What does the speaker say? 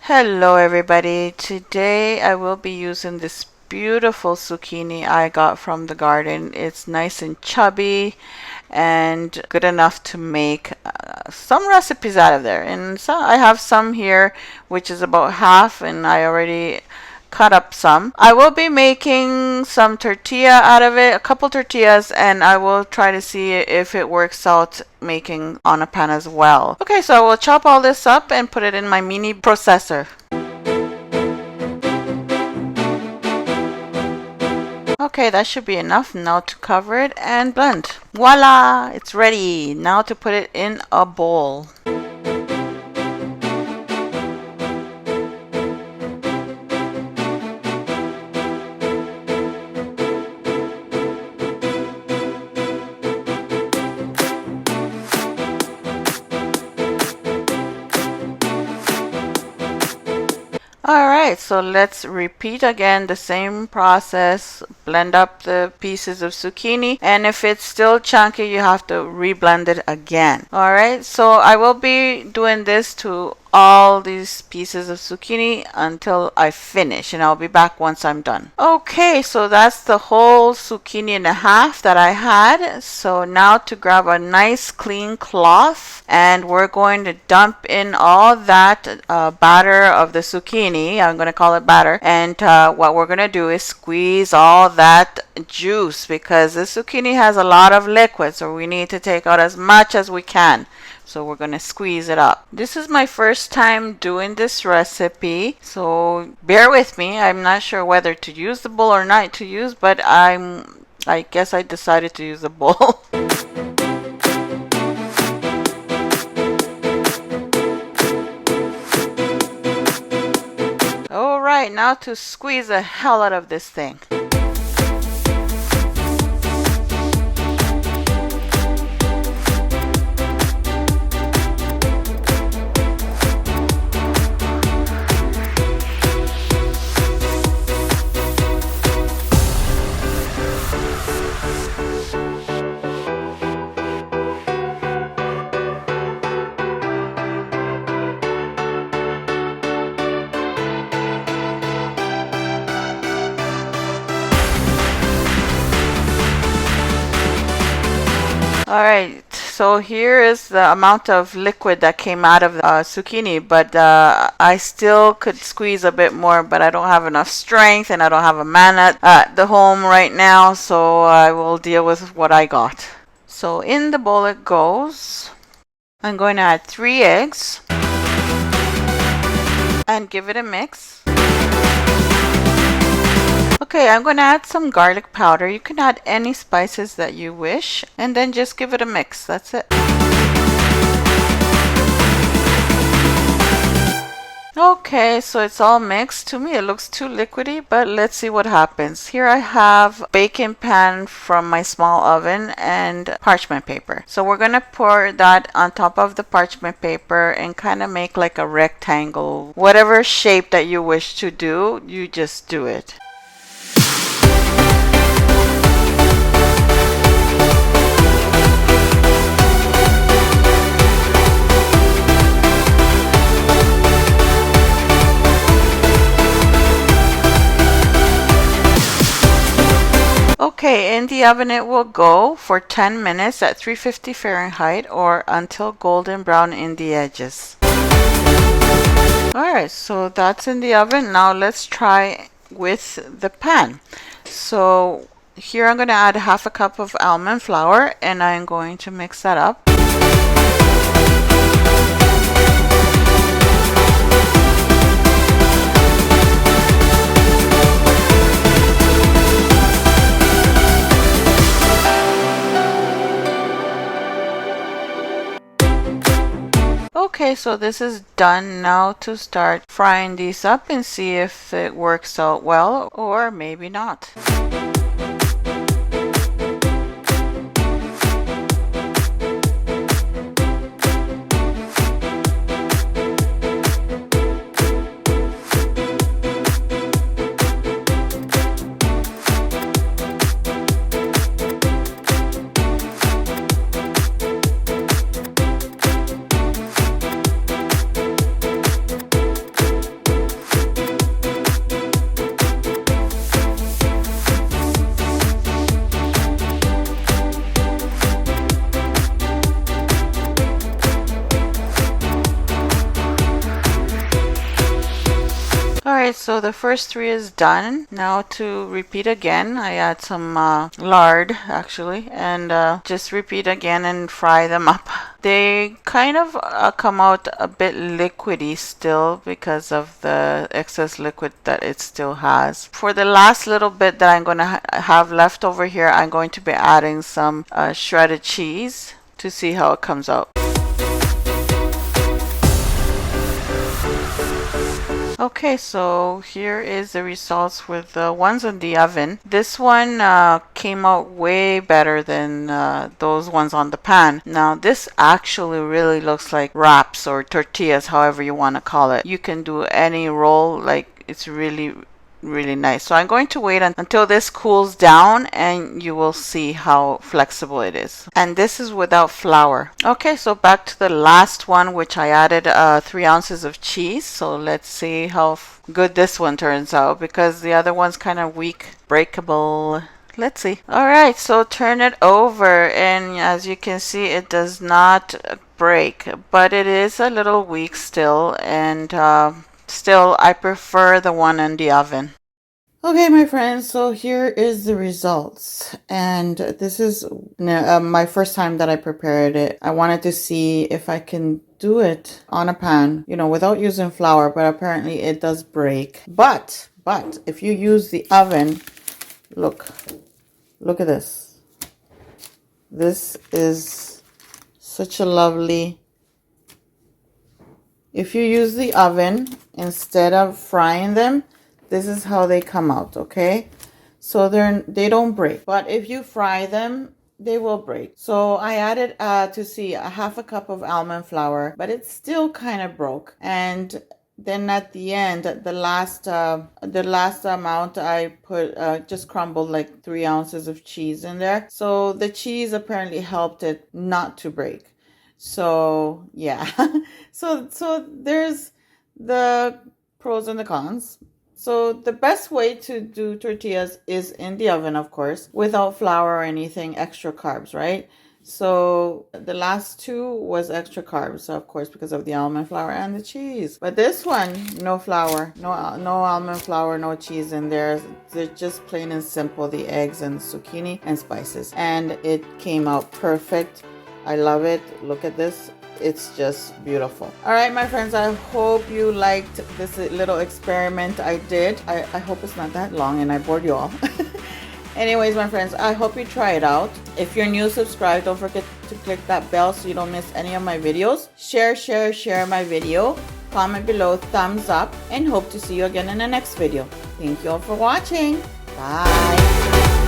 Hello everybody. Today I will be using this beautiful zucchini I got from the garden. It's nice and chubby and good enough to make some recipes out of there. And so I have some here, which is about half, and I already cut up some. I will be making some tortilla out of it, a couple tortillas, and I will try to see if it works out making on a pan as well. Okay, so I will chop all this up and put it in my mini processor. Okay, that should be enough now to cover it and blend. Voila! It's ready. Now to put it in a bowl. Alright, so let's repeat again the same process. Blend up the pieces of zucchini, and if it's still chunky, you have to reblend it again. Alright, so I will be doing this to all these pieces of zucchini until I finish, and I'll be back once I'm done. Okay, so that's the whole zucchini and a half that I had. So now to grab a nice clean cloth, and we're going to dump in all that batter of the zucchini. I'm going to call it batter, and what we're going to do is squeeze all that juice, because the zucchini has a lot of liquid, so we need to take out as much as we can. So we're going to squeeze it up. This is my first time doing this recipe, so bear with me. I'm not sure whether to use the bowl or not to use, but I guess I decided to use the bowl. Alright, now to squeeze the hell out of this thing. Alright, so here is the amount of liquid that came out of the zucchini, but I still could squeeze a bit more, but I don't have enough strength and I don't have a man at the home right now, so I will deal with what I got. So in the bowl it goes. I'm going to add 3 eggs and give it a mix. Okay, I'm going to add some garlic powder. You can add any spices that you wish, and then just give it a mix. That's it. Okay, so it's all mixed. To me it looks too liquidy, but let's see what happens. Here I have a baking pan from my small oven and parchment paper. So we're going to pour that on top of the parchment paper and kind of make like a rectangle. Whatever shape that you wish to do, you just do it. Okay, in the oven it will go for 10 minutes at 350 Fahrenheit or until golden brown in the edges. Alright, so that's in the oven. Now let's try with the pan. So here I'm going to add half a cup of almond flour, and I'm going to mix that up. Okay, so this is done. Now to start frying these up and see if it works out well or maybe not. right, so the first three is done. Now to repeat again, I add some lard actually, and just repeat again and fry them up. They kind of come out a bit liquidy still because of the excess liquid that it still has. For the last little bit that I'm going to have left over here, I'm going to be adding some shredded cheese to see how it comes out. Okay, so here is the results with the ones in the oven. This one came out way better than those ones on the pan. Now this actually really looks like wraps or tortillas, however you want to call it. You can do any roll, like it's really nice. So I'm going to wait until this cools down and you will see how flexible it is. And this is without flour. Okay, so back to the last one, which I added 3 ounces of cheese. So let's see how good this one turns out, because the other one's kind of weak, breakable. Let's see. All right, so turn it over, and as you can see, it does not break, but it is a little weak still, and still, I prefer the one in the oven. Okay, my friends, so here is the results. And this is my first time that I prepared it. I wanted to see if I can do it on a pan, you know, without using flour, but apparently it does break. But if you use the oven, look at this. This is such a lovely... If you use the oven instead of frying them, this is how they come out, okay? So they don't break. But if you fry them, they will break. So I added to see a half a cup of almond flour, but it still kind of broke. And then at the end, the last amount I put just crumbled like 3 ounces of cheese in there. So the cheese apparently helped it not to break. So yeah, so there's the pros and the cons. So the best way to do tortillas is in the oven, of course, without flour or anything, extra carbs, right? So the last two was extra carbs, of course, because of the almond flour and the cheese. But this one, no flour, no almond flour, no cheese in there. They're just plain and simple, the eggs and zucchini and spices. And it came out perfect. I love it. Look at this. It's just beautiful. All right, my friends, I hope you liked this little experiment I did. I hope it's not that long and I bored you all. Anyways, my friends, I hope you try it out. If you're new, subscribe. Don't forget to click that bell so you don't miss any of my videos. Share my video. Comment below, thumbs up, and hope to see you again in the next video. Thank you all for watching. Bye.